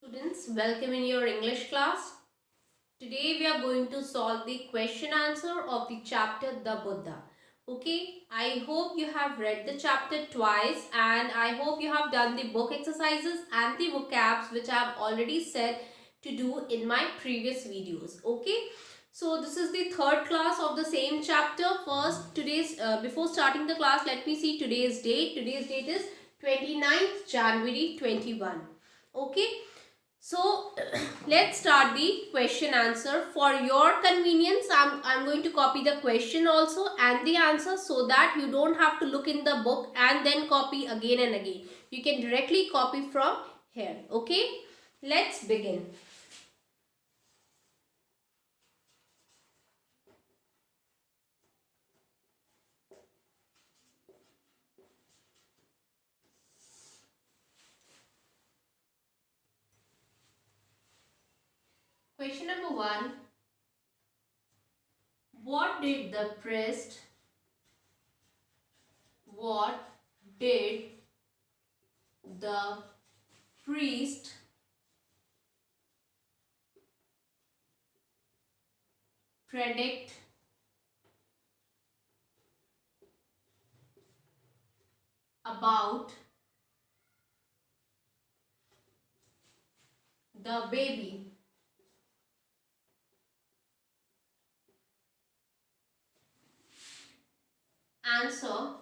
Students, welcome in your English class. Today we are going to solve the question answer of the chapter The Buddha. Okay, I hope you have read the chapter twice and I hope you have done the book exercises and the vocabs which I have already said to do in my previous videos. Okay, so this is the third class of the same chapter. First, before starting the class, let me see today's date. Today's date is 29th January 21. Okay. So let's start the question answer. For your convenience, I'm going to copy the question also and the answer so that you don't have to look in the book and then copy again and again. You can directly copy from here. Okay, let's begin. Question number 1. What did the priest what did the priest predict about the baby? Answer.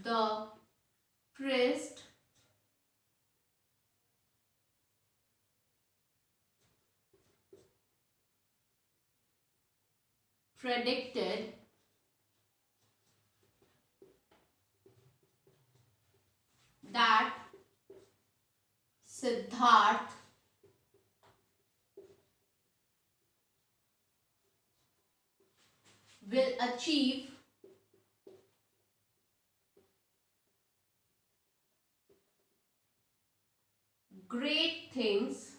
The priest predicted that Siddharth will achieve great things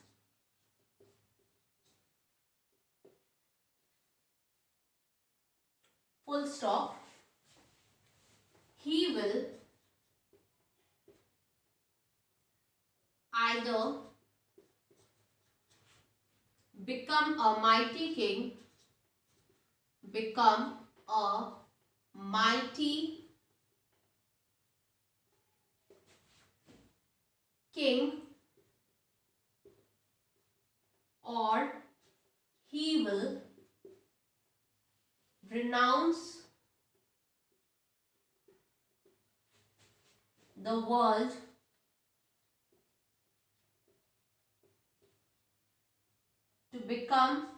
full stop. He will either become a mighty king, become a mighty king, or he will renounce the world to become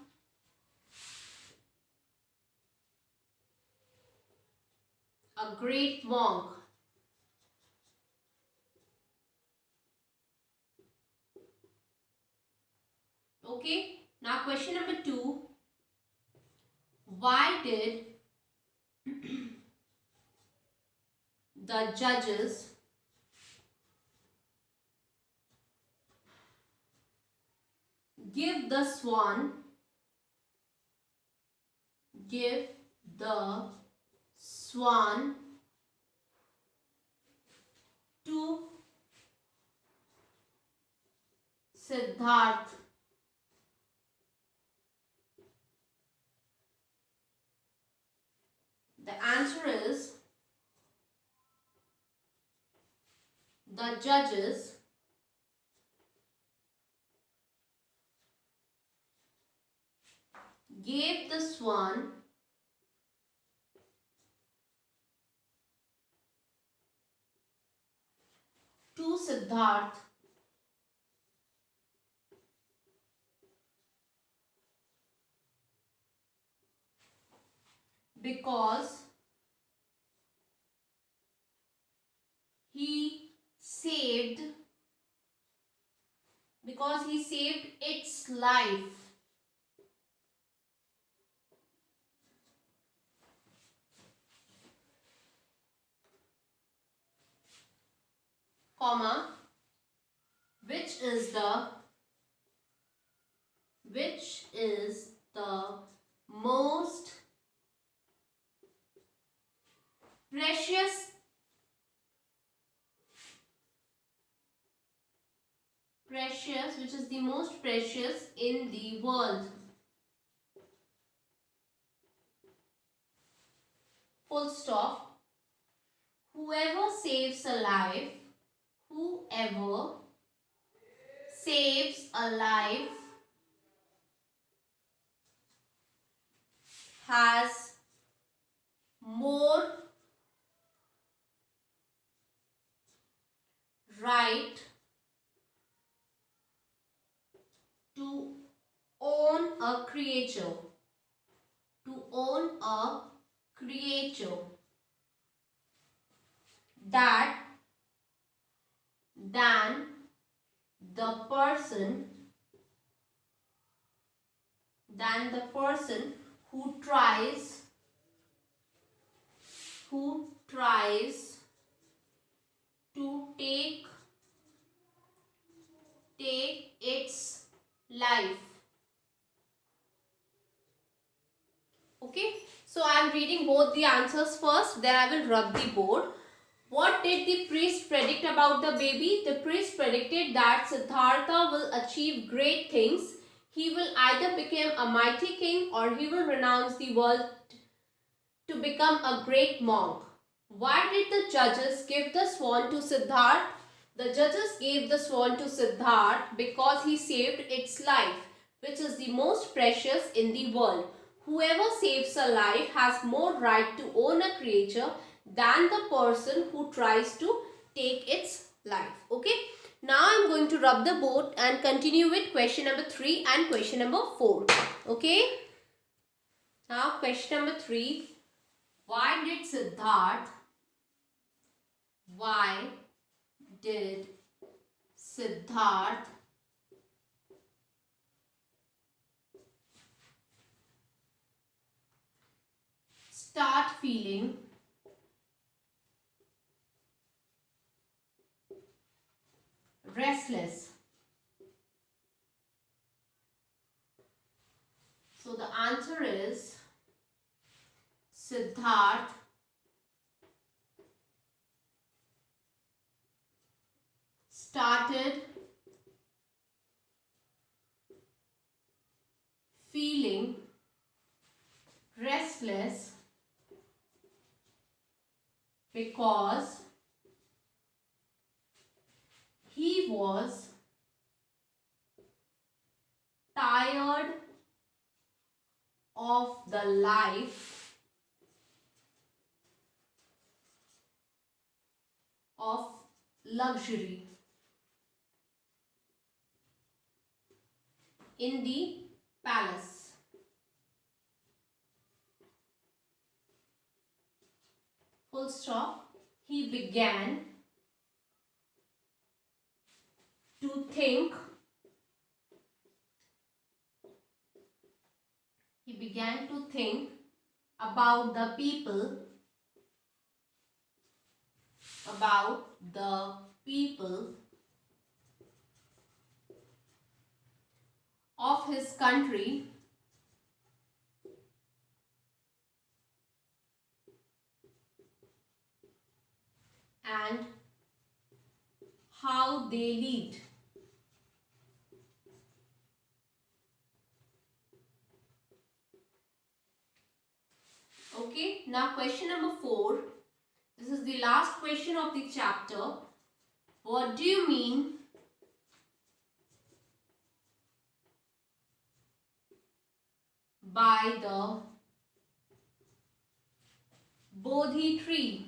a great monk. Okay, now question number 2. Why did the judges give the swan give the swan to Siddharth? The answer is the judges gave the swan to Siddharth because he saved its life. Comma, which is the most precious which is the most precious in the world. Full stop. Whoever saves a life, whoever saves a life has more right to own a creature. To own a creature that than the person who tries to take its life. Okay, so I am reading both the answers first, then I will rub the board. What did the priest predict about the baby? The priest predicted that Siddhartha will achieve great things. He will either become a mighty king or he will renounce the world to become a great monk. Why did the judges give the swan to Siddhartha? The judges gave the swan to Siddhartha because he saved its life, which is the most precious in the world. Whoever saves a life has more right to own a creature than the person who tries to take its life. Okay. Now I am going to rub the board and continue with question number 3 and question number 4. Okay. Now question number 3. Why did Siddhartha start feeling restless? So the answer is Siddhartha started feeling restless because he was tired of the life of luxury in the palace. Full stop. He began to think about the people of his country and how they lived. Okay, now question number 4. This is the last question of the chapter. What do you mean by the Bodhi tree?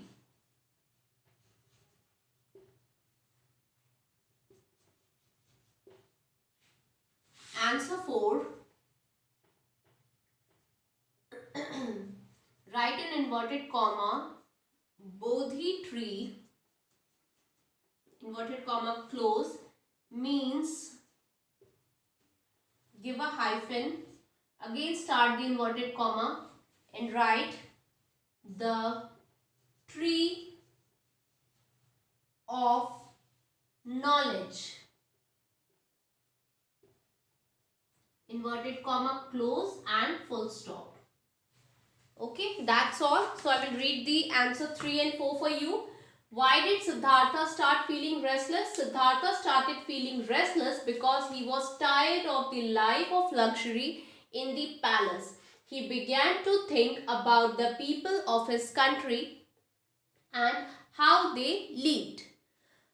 Answer 4. Write in inverted comma, Bodhi tree, inverted comma close, means give a hyphen, again start the inverted comma and write the tree of knowledge. Inverted comma close and full stop. Okay, that's all. So I will read the answer 3 and 4 for you. Why did Siddhartha start feeling restless? Siddhartha started feeling restless because he was tired of the life of luxury in the palace. He began to think about the people of his country and how they lived.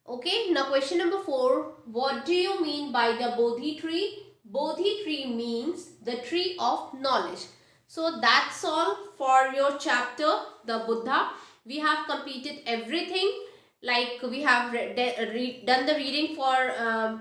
Okay, now question number 4. What do you mean by the Bodhi tree? Bodhi tree means the tree of knowledge. So that's all for your chapter, the Buddha. We have completed everything. Like we have done the reading for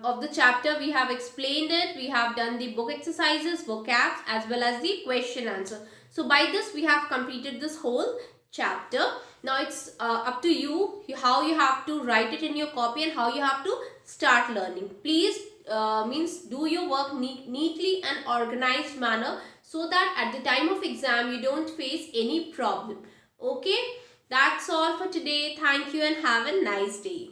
of the chapter. We have explained it. We have done the book exercises, vocabs, as well as the question answer. So by this we have completed this whole chapter. Now it's up to you how you have to write it in your copy and how you have to start learning. Please do your work neatly and organized manner, so that at the time of exam you don't face any problem. Okay, that's all for today. Thank you and have a nice day.